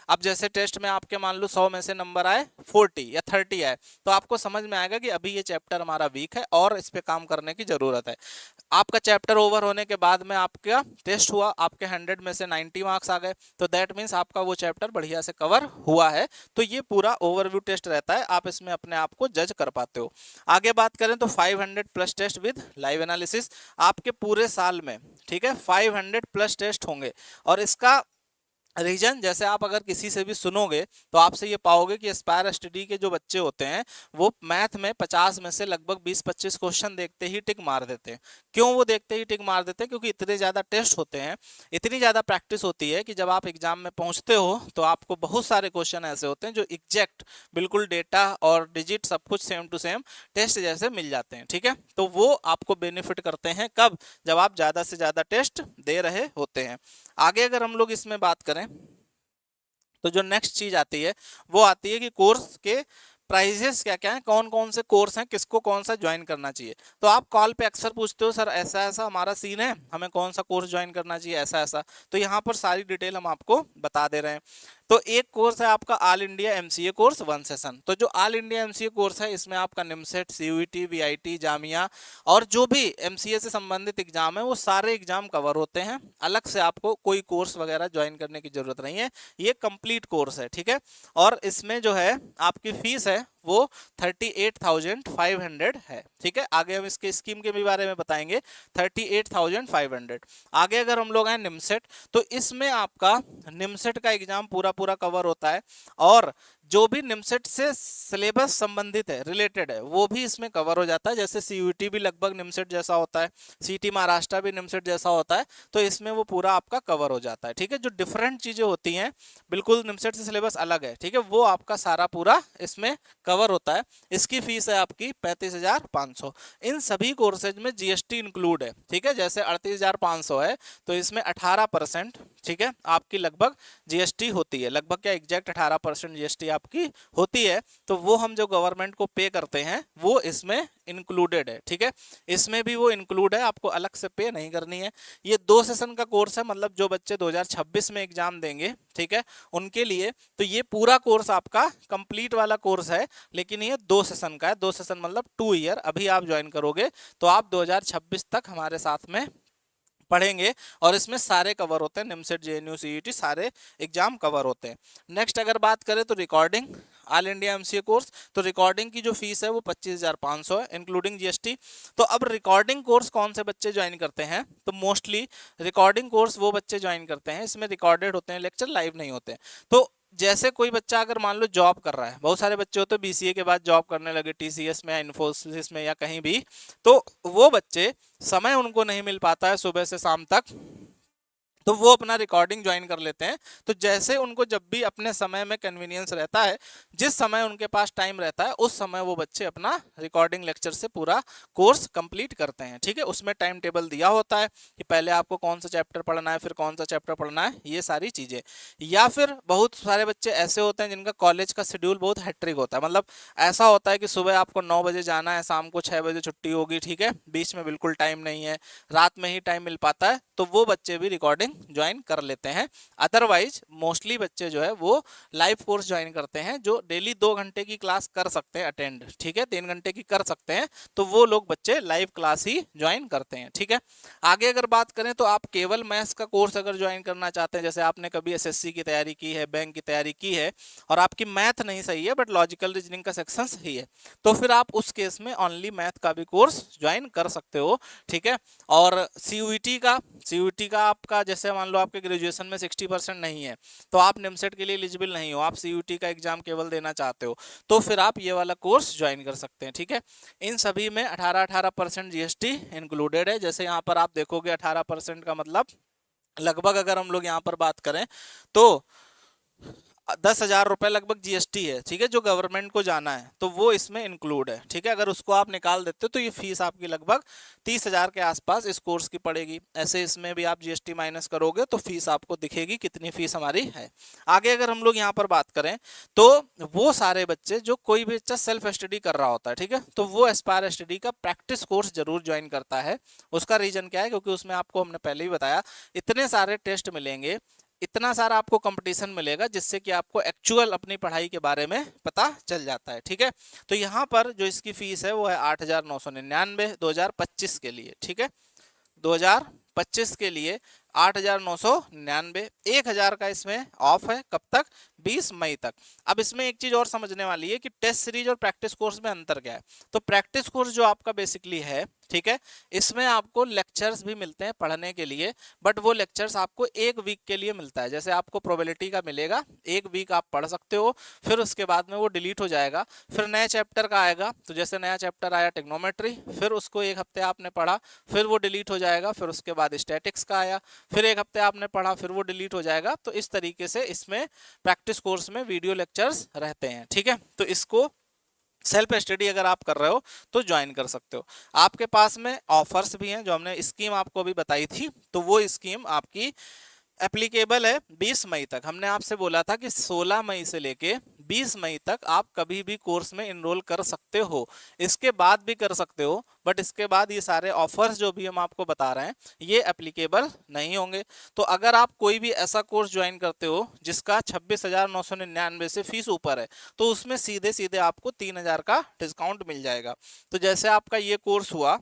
अब जैसे टेस्ट में आपके मान लो 100 में से नंबर आए 40 या 30 आए, तो आपको समझ में आएगा कि अभी ये चैप्टर हमारा वीक है और इस पे काम करने की जरूरत है। आपका चैप्टर ओवर होने के बाद में आपका टेस्ट हुआ, आपके 100 में से 90 मार्क्स आ गए, तो दैट मीन्स आपका वो चैप्टर बढ़िया से कवर हुआ है। तो ये पूरा ओवरव्यू टेस्ट रहता है, आप इसमें अपने आप को जज कर पाते हो। आगे बात करें तो 500 plus test with live analysis आपके पूरे साल में, ठीक है, 500 प्लस टेस्ट होंगे। और इसका रीजन जैसे आप अगर किसी से भी सुनोगे तो आपसे ये पाओगे कि एस्पायर स्टडी के जो बच्चे होते हैं वो मैथ में 50 में से लगभग 20-25 क्वेश्चन देखते ही टिक मार देते हैं। क्यों वो देखते ही टिक मार देते हैं? क्योंकि इतने ज़्यादा टेस्ट होते हैं, इतनी ज़्यादा प्रैक्टिस होती है कि जब आप एग्जाम में पहुंचते हो तो आपको बहुत सारे क्वेश्चन ऐसे होते हैं जो एग्जैक्ट बिल्कुल डेटा और डिजिट सब कुछ सेम टू सेम टेस्ट जैसे मिल जाते हैं, ठीक है। तो वो आपको बेनिफिट करते हैं कब? जब आप ज़्यादा से ज़्यादा टेस्ट दे रहे होते हैं। आगे अगर हम लोग इसमें बात करें तो जो नेक्स्ट चीज आती है वो आती है कि कोर्स के प्राइजेस क्या क्या है, कौन कौन से कोर्स हैं, किसको कौन सा ज्वाइन करना चाहिए। तो आप कॉल पे अक्सर पूछते हो सर ऐसा ऐसा हमारा सीन है, हमें कौन सा कोर्स ज्वाइन करना चाहिए, ऐसा ऐसा। तो यहाँ पर सारी डिटेल हम आपको बता दे रहे हैं। तो एक कोर्स है आपका all India MCA course 1 session. तो जो ऑल इंडिया एमसीए कोर्स है इसमें आपका निमसेट, सीयूईटी, वीआईटी, जामिया और जो भी एमसीए से संबंधित एग्जाम है वो सारे एग्जाम कवर होते हैं। अलग से आपको कोई कोर्स वगैरह ज्वाइन करने की जरूरत नहीं है, ये कंप्लीट कोर्स है, ठीक है। और इसमें जो है आपकी फीस है वो 38,500 है, ठीक है। आगे हम इसके स्कीम के भी बारे में बताएंगे। 38,500। आगे अगर हम लोग हैं निमसेट, तो इसमें आपका निमसेट का एग्जाम पूरा पूरा कवर होता है। और जो भी निमसेट से सिलेबस संबंधित है, रिलेटेड है, वो भी इसमें कवर हो जाता है। जैसे सीयूईटी भी लगभग निमसेट जैसा होता है, सीटी महाराष्ट्र भी निमसेट जैसा होता है, तो इसमें वो पूरा आपका कवर हो जाता है। ठीक है, जो डिफरेंट चीजें होती हैं, बिल्कुल निमसेट से सिलेबस अलग है, ठीक है, वो आपका सारा पूरा इसमें कवर होता है। इसकी फीस है आपकी 35,500। इन सभी कोर्सेज में जीएसटी इंक्लूड है। ठीक है, जैसे 38,500 है, तो इसमें 18%, ठीक है, आपकी लगभग जीएसटी होती है। लगभग क्या, एग्जैक्ट 18% जीएसटी आपकी होती है। तो वो हम जो गवर्नमेंट को पे करते हैं वो इसमें इंक्लूडेड है। ठीक है, इसमें भी वो इंक्लूड है, आपको अलग से पे नहीं करनी है। ये 2 सेशन का कोर्स है, मतलब जो बच्चे 2026 में एग्जाम देंगे, ठीक है, उनके लिए तो ये पूरा कोर्स आपका कंप्लीट वाला कोर्स है। लेकिन ये 2 सेशन का है। 2 सेशन मतलब 2 ईयर। अभी आप ज्वाइन करोगे तो आप 2026 तक हमारे साथ में पढ़ेंगे, और इसमें सारे कवर होते हैं, निमसेट, जेएनयू, सीईटी, सारे एग्जाम कवर होते हैं। नेक्स्ट अगर बात करें तो recording, all India MCA course, तो रिकॉर्डिंग की जो फीस है वो 25,500 है, इंक्लूडिंग जीएसटी। तो अब रिकॉर्डिंग कोर्स कौन से बच्चे ज्वाइन करते हैं, तो मोस्टली रिकॉर्डिंग कोर्स वो बच्चे ज्वाइन करते हैं, इसमें रिकॉर्डेड होते हैं लेक्चर, लाइव नहीं होते। तो जैसे कोई बच्चा अगर मान लो जॉब कर रहा है, बहुत सारे बच्चे होते हैं बीसीए के बाद जॉब करने लगे, टीसीएस में, इन्फोसिस में या कहीं भी, तो वो बच्चे, समय उनको नहीं मिल पाता है सुबह से शाम तक, तो वो अपना रिकॉर्डिंग ज्वाइन कर लेते हैं। तो जैसे उनको जब भी अपने समय में कन्वीनियंस रहता है, जिस समय उनके पास टाइम रहता है, उस समय वो बच्चे अपना रिकॉर्डिंग लेक्चर से पूरा कोर्स कंप्लीट करते हैं। ठीक है, उसमें टाइम टेबल दिया होता है कि पहले आपको कौन सा चैप्टर पढ़ना है, फिर कौन सा चैप्टर पढ़ना है, ये सारी चीजें। या फिर बहुत सारे बच्चे ऐसे होते हैं जिनका कॉलेज का शेड्यूल बहुत हैट्रिक होता है, मतलब ऐसा होता है कि सुबह आपको 9 बजे जाना है, शाम को 6 बजे छुट्टी होगी, ठीक है, बीच में बिल्कुल टाइम नहीं है, रात में ही टाइम मिल पाता है, तो वो बच्चे भी रिकॉर्डिंग ज्वाइन कर लेते हैं। अदरवाइज मोस्टली बच्चे जो है वो लाइव कोर्स ज्वाइन करते हैं, जो डेली 2 घंटे की क्लास कर सकते हैं अटेंड, ठीक है, 3 घंटे की कर सकते हैं, तो वो लोग बच्चे लाइव क्लास ही ज्वाइन करते हैं। ठीक है, आगे अगर बात करें तो आप केवल मैथ्स का कोर्स अगर ज्वाइन करना चाहते हैं, जैसे आपने कभी एसएससी की तैयारी की है, बैंक की तैयारी की है, और आपकी मैथ नहीं सही है बट लॉजिकल रीजनिंग का सेक्शन सही है, तो फिर आप उस केस में ओनली मैथ का भी कोर्स ज्वाइन कर सकते हो। ठीक है, और सीयूईटी का आपका, जैसे मान लो आपके ग्रेजुएशन में 60% नहीं है, तो आप निमसेट के लिए एलिजिबल नहीं हो, आप सीयूईटी का एग्जाम केवल देना चाहते हो, तो फिर आप ये वाला कोर्स ज्वाइन कर सकते हैं। ठीक है, इन सभी में 18% जीएसटी इंक्लूडेड है। जैसे यहाँ पर आप देखोगे 18% का मतलब लगभग, अगर हम लोग यहाँ पर बात करें तो 10,000 रुपए लगभग जीएसटी है। ठीक है, जो गवर्नमेंट को जाना है, तो वो इसमें इंक्लूड है। ठीक है, अगर उसको आप निकाल देते हो तो ये फीस आपकी लगभग 30,000 के आसपास इस कोर्स की पड़ेगी। ऐसे इसमें भी आप जीएसटी माइनस करोगे तो फीस आपको दिखेगी कितनी फीस हमारी है। आगे अगर हम लोग यहाँ पर बात करें तो वो सारे बच्चे, जो कोई भी बच्चा सेल्फ स्टडी कर रहा होता है, ठीक है, तो वो एस्पायर स्टडी का प्रैक्टिस कोर्स जरूर ज्वाइन करता है। उसका रीजन क्या है, क्योंकि उसमें आपको हमने पहले ही बताया, इतने सारे टेस्ट मिलेंगे, इतना सारा आपको कंपटीशन मिलेगा, जिससे कि आपको एक्चुअल अपनी पढ़ाई के बारे में पता चल जाता है। ठीक है, तो यहाँ पर जो इसकी फीस है वो है 8,999 2025 के लिए। ठीक है, 2025 के लिए 8,999, 1,000 का इसमें ऑफ है। कब तक, 20 मई तक। अब इसमें एक चीज और समझने वाली है कि टेस्ट सीरीज और प्रैक्टिस कोर्स में अंतर क्या है। तो प्रैक्टिस कोर्स जो आपका बेसिकली है, ठीक है, इसमें आपको लेक्चर्स भी मिलते हैं पढ़ने के लिए, बट वो लेक्चर्स आपको 1 वीक के लिए मिलता है। जैसे आपको प्रोबेबिलिटी का मिलेगा, 1 वीक आप पढ़ सकते हो, फिर उसके बाद में वो डिलीट हो जाएगा, फिर नए चैप्टर का आएगा। तो जैसे नया चैप्टर आया टेक्नोमेट्री, फिर उसको 1 हफ्ते आपने पढ़ा, फिर वो डिलीट हो जाएगा, फिर उसके बाद स्टैटिक्स का आया, फिर 1 हफ्ते आपने पढ़ा, फिर वो डिलीट हो जाएगा। तो इस तरीके से इसमें प्रैक्टिस कोर्स में वीडियो लेक्चर्स रहते हैं। ठीक है, तो इसको सेल्फ स्टडी अगर आप कर रहे हो तो ज्वाइन कर सकते हो। आपके पास में ऑफर्स भी हैं, जो हमने स्कीम आपको अभी बताई थी, तो वो स्कीम आपकी एप्लीकेबल है 20 मई तक। हमने आपसे बोला था कि 16 मई से लेके 20 मई तक आप कभी भी कोर्स में इनरोल कर सकते हो, इसके बाद भी कर सकते हो, बट इसके बाद ये सारे ऑफर्स जो भी हम आपको बता रहे हैं ये एप्लीकेबल नहीं होंगे। तो अगर आप कोई भी ऐसा कोर्स ज्वाइन करते हो जिसका 26,999 से फीस ऊपर है, तो उसमें सीधे सीधे आपको 3,000 का डिस्काउंट मिल जाएगा। तो जैसे आपका ये कोर्स हुआ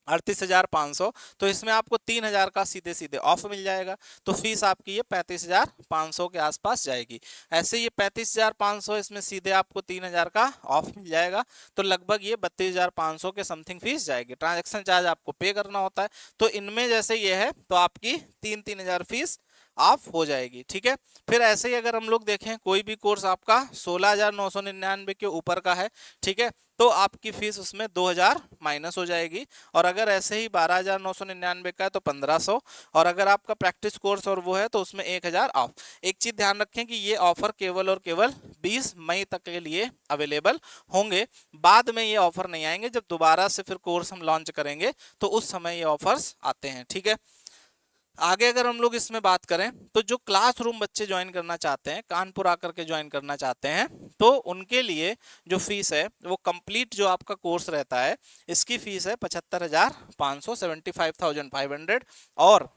38,500, तो इसमें आपको 3,000 का सीधे सीधे ऑफ मिल जाएगा, तो फीस आपकी ये 35,500 के आसपास जाएगी। ऐसे ये 35,500, इसमें सीधे आपको 3,000 का ऑफ मिल जाएगा, तो लगभग ये 32,500 के समथिंग फीस जाएगी। ट्रांजैक्शन चार्ज आपको पे करना होता है। तो इनमें जैसे ये है, तो आपकी 3-3 हजार फीस ऑफ हो जाएगी। ठीक है, फिर ऐसे ही अगर हम लोग देखें कोई भी कोर्स आपका 16,999 के ऊपर का है, ठीक है, तो आपकी फीस उसमें 2,000 माइनस हो जाएगी। और अगर ऐसे ही 12,999 का है तो 1,500, और अगर आपका प्रैक्टिस कोर्स और वो है तो उसमें 1,000 ऑफ। एक चीज ध्यान रखें कि ये ऑफर केवल और केवल 20 मई तक के लिए अवेलेबल होंगे। बाद में ये ऑफर नहीं आएंगे, जब दोबारा से फिर कोर्स हम लॉन्च करेंगे तो उस समय ये ऑफर्स आते हैं। ठीक है, आगे अगर हम लोग इसमें बात करें तो जो क्लासरूम बच्चे ज्वाइन करना चाहते हैं, कानपुर आकर के ज्वाइन करना चाहते हैं, तो उनके लिए जो फीस है वो कंप्लीट जो आपका कोर्स रहता है, इसकी फीस है 75,500, 75,500। और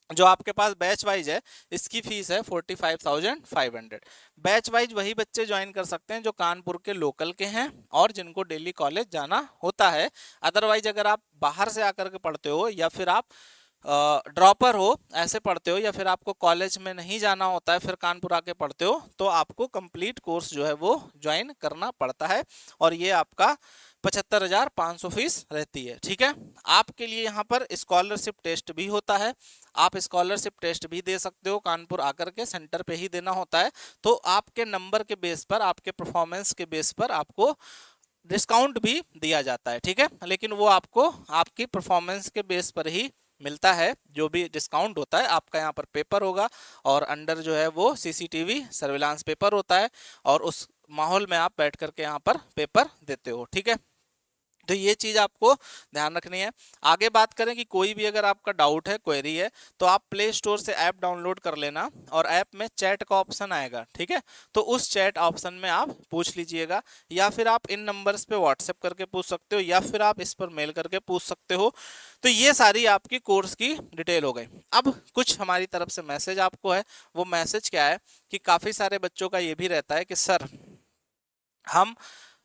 जो आपके पास बैच वाइज है इसकी फीस है 45,500। बैच वाइज वही बच्चे ज्वाइन कर सकते हैं जो कानपुर के लोकल के हैं और जिनको डेली कॉलेज जाना होता है। अदरवाइज अगर आप बाहर से आकर के पढ़ते हो या फिर आप ड्रॉपर हो, ऐसे पढ़ते हो, या फिर आपको कॉलेज में नहीं जाना होता है फिर कानपुर आके पढ़ते हो, तो आपको कंप्लीट कोर्स जो है वो ज्वाइन करना पड़ता है। और ये आपका 75,500 फीस रहती है। ठीक है, आपके लिए यहाँ पर स्कॉलरशिप टेस्ट भी होता है, आप स्कॉलरशिप टेस्ट भी दे सकते हो, कानपुर आकर के सेंटर पे ही देना होता है। तो आपके नंबर के बेस पर, आपके परफॉर्मेंस के बेस पर आपको डिस्काउंट भी दिया जाता है। ठीक है, लेकिन वो आपको आपकी परफॉर्मेंस के बेस पर ही मिलता है। जो भी डिस्काउंट होता है आपका यहाँ पर पेपर होगा और अंडर जो है वो सीसीटीवी सर्विलांस पेपर होता है, और उस माहौल में आप बैठ करके यहाँ पर पेपर देते हो। ठीक है, तो ये चीज आपको ध्यान रखनी है। आगे बात करें कि कोई भी अगर आपका डाउट है, क्वेरी है, तो आप प्ले स्टोर से ऐप डाउनलोड कर लेना और ऐप में चैट का ऑप्शन आएगा। ठीक है, तो उस चैट ऑप्शन में आप पूछ लीजिएगा, या फिर आप इन नंबर्स पे व्हाट्सएप करके पूछ सकते हो, या फिर आप इस पर मेल करके पूछ सकते हो। तो ये सारी आपकी कोर्स की डिटेल हो गई। अब कुछ हमारी तरफ से मैसेज आपको है। वो मैसेज क्या है कि काफी सारे बच्चों का ये भी रहता है कि सर हम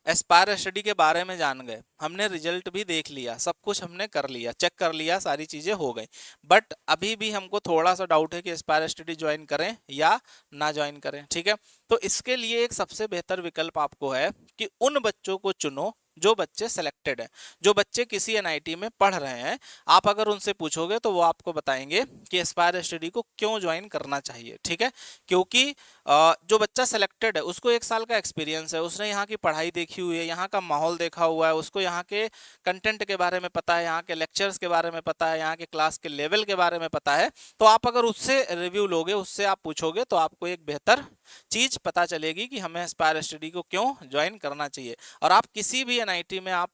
एस्पायर स्टडी के बारे में जान गए, हमने रिजल्ट भी देख लिया, सब कुछ हमने कर लिया, चेक कर लिया, सारी चीजें हो गई, बट अभी भी हमको थोड़ा सा डाउट है कि एस्पायर स्टडी ज्वाइन करें या ना ज्वाइन करें। ठीक है, तो इसके लिए एक सबसे बेहतर विकल्प आपको है कि उन बच्चों को चुनो जो बच्चे सिलेक्टेड हैं, जो बच्चे किसी एनआईटी में पढ़ रहे हैं। आप अगर उनसे पूछोगे तो वो आपको बताएंगे कि एस्पायर स्टडी को क्यों ज्वाइन करना चाहिए। ठीक है, क्योंकि जो बच्चा सिलेक्टेड है उसको 1 साल का एक्सपीरियंस है, उसने यहाँ की पढ़ाई देखी हुई है, यहाँ का माहौल देखा हुआ है, उसको यहाँ के कंटेंट के बारे में पता है, यहाँ के लेक्चर्स के बारे में पता है, यहाँ के क्लास के लेवल के बारे में पता है। तो आप अगर उससे रिव्यू लोगे, उससे आप पूछोगे, तो आपको एक बेहतर चीज पता चलेगी कि हमें एस्पायर स्टडी को क्यों ज्वाइन करना चाहिए। और आप किसी भी एनआईटी में आप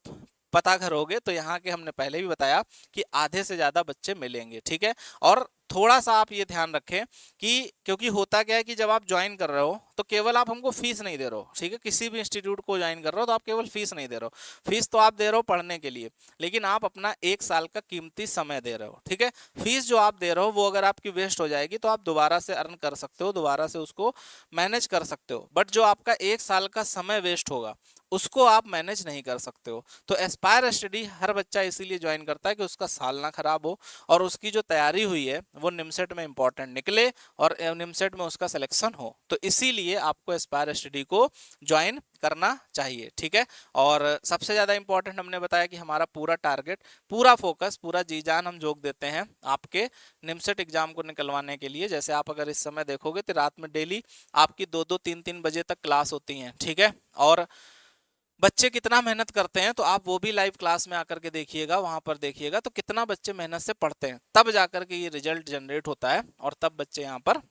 पता करोगे तो यहाँ के, हमने पहले भी बताया कि आधे से ज्यादा बच्चे मिलेंगे। ठीक है, और थोड़ा सा आप ये ध्यान रखें कि क्योंकि होता क्या है कि जब आप ज्वाइन कर रहे हो तो केवल आप हमको फीस नहीं दे रहे हो। ठीक है, किसी भी इंस्टीट्यूट को ज्वाइन कर रहे हो तो आप केवल फीस नहीं दे रहे हो, फीस तो आप दे रहे हो पढ़ने के लिए, लेकिन आप अपना 1 साल का कीमती समय दे रहे हो। ठीक है, फीस जो आप दे रहे हो वो अगर आपकी वेस्ट हो जाएगी तो आप दोबारा से अर्न कर सकते हो, दोबारा से उसको मैनेज कर सकते हो, बट जो आपका 1 साल का समय वेस्ट होगा उसको आप मैनेज नहीं कर सकते हो। तो एस्पायर स्टडी हर बच्चा इसीलिए ज्वाइन करता है कि उसका साल ना खराब हो और उसकी जो तैयारी हुई है वो निमसेट में इंपॉर्टेंट निकले और निमसेट में उसका सिलेक्शन हो। तो इसीलिए आपको एस्पायर स्टडी को ज्वाइन करना चाहिए। ठीक है, और सबसे ज्यादा इंपॉर्टेंट हमने बताया कि हमारा पूरा टारगेट, पूरा फोकस, पूरा जी जान हम झोंक देते हैं आपके निमसेट एग्जाम को निकलवाने के लिए। जैसे आप अगर इस समय देखोगे तो रात में डेली आपकी 2-2 3-3 बजे तक क्लास होती हैं। ठीक है, और बच्चे कितना मेहनत करते हैं तो आप वो भी लाइव क्लास में आकर के देखिएगा, वहां पर देखिएगा तो कितना बच्चे मेहनत से पढ़ते हैं, तब जाकर के ये रिजल्ट जनरेट होता है और तब बच्चे यहाँ पर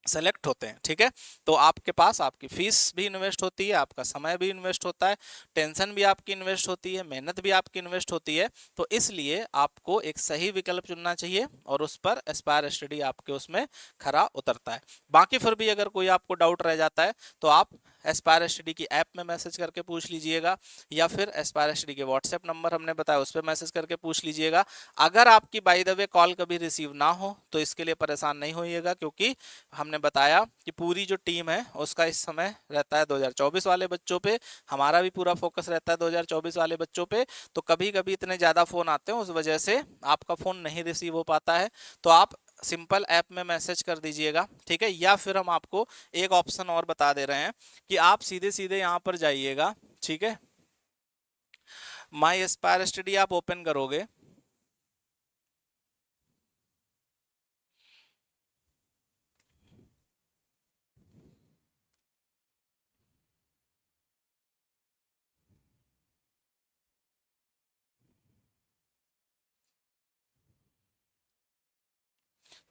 सेलेक्ट होते हैं। ठीक है, तो आपके पास आपकी फीस भी इन्वेस्ट होती है, आपका समय भी इन्वेस्ट होता है, टेंशन भी आपकी इन्वेस्ट होती है, मेहनत भी आपकी इन्वेस्ट होती है। तो इसलिए आपको एक सही विकल्प चुनना चाहिए और उस पर एस्पायर स्टडी आपके उसमें खरा उतरता है। बाकी फिर भी अगर कोई आपको डाउट रह जाता है तो आप एस्पायर स्टडी की ऐप में मैसेज करके पूछ लीजिएगा, या फिर एस्पायर स्टडी के व्हाट्सएप नंबर हमने बताया उस पर मैसेज करके पूछ लीजिएगा। अगर आपकी बाय द वे कॉल कभी रिसीव ना हो तो इसके लिए परेशान नहीं होइएगा, क्योंकि हमने बताया कि पूरी जो टीम है उसका इस समय रहता है 2024 वाले बच्चों पे, हमारा भी पूरा फोकस रहता है 2024 वाले बच्चों पे। तो कभी कभी इतने ज़्यादा फ़ोन आते हैं, उस वजह से आपका फ़ोन नहीं रिसीव हो पाता है। तो आप सिंपल ऐप में मैसेज कर दीजिएगा। ठीक है, या फिर हम आपको एक ऑप्शन और बता दे रहे हैं कि आप सीधे सीधे यहाँ पर जाइएगा। ठीक है, माई एस्पायर स्टडी आप ओपन करोगे,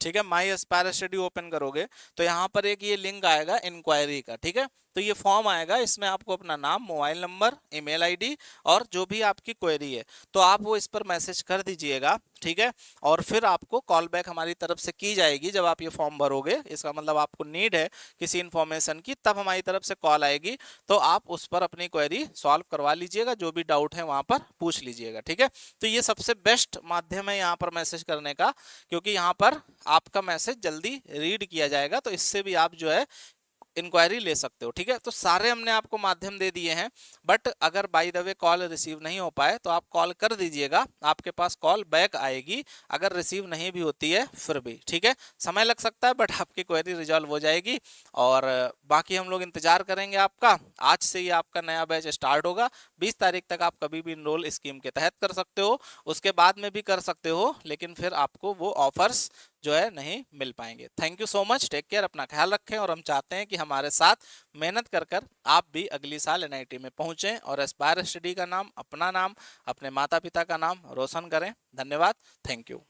ठीक है, माई एस्पायर स्टडी ओपन करोगे तो यहाँ पर एक ये लिंक आएगा इंक्वायरी का। ठीक है, तो ये फॉर्म आएगा, इसमें आपको अपना नाम, मोबाइल नंबर, ईमेल आईडी और जो भी आपकी क्वेरी है तो आप वो इस पर मैसेज कर दीजिएगा। ठीक है, और फिर आपको कॉल बैक हमारी तरफ से की जाएगी। जब आप ये फॉर्म भरोगे, इसका मतलब आपको नीड है किसी इंफॉर्मेशन की, तब हमारी तरफ से कॉल आएगी, तो आप उस पर अपनी क्वेरी सॉल्व करवा लीजिएगा, जो भी डाउट है वहां पर पूछ लीजिएगा। ठीक है, तो ये सबसे बेस्ट माध्यम है यहाँ पर मैसेज करने का, क्योंकि यहाँ पर आपका मैसेज जल्दी रीड किया जाएगा, तो इससे भी आप जो है इंक्वायरी ले सकते हो। ठीक है, तो सारे हमने आपको माध्यम दे दिए हैं, बट अगर by the way call receive नहीं हो पाए तो आप कॉल कर दीजिएगा, आपके पास कॉल बैक आएगी। अगर रिसीव नहीं भी होती है फिर भी ठीक है, समय लग सकता है बट आपकी क्वेरी रिजॉल्व हो जाएगी। और बाकी हम लोग इंतजार करेंगे आपका। आज से ही आपका नया बैच स्टार्ट होगा। 20 तारीख तक आप कभी भी इनरोल स्कीम के तहत कर सकते हो, उसके बाद में भी कर सकते हो, लेकिन फिर आपको वो ऑफर्स जो है नहीं मिल पाएंगे। Thank you so much, take care, अपना ख्याल रखें। और हम चाहते हैं कि हमारे साथ मेहनत कर कर आप भी अगली साल एनआईटी में पहुंचें और एस्पायर स्टडी का नाम, अपना नाम, अपने माता पिता का नाम रोशन करें। धन्यवाद, थैंक यू।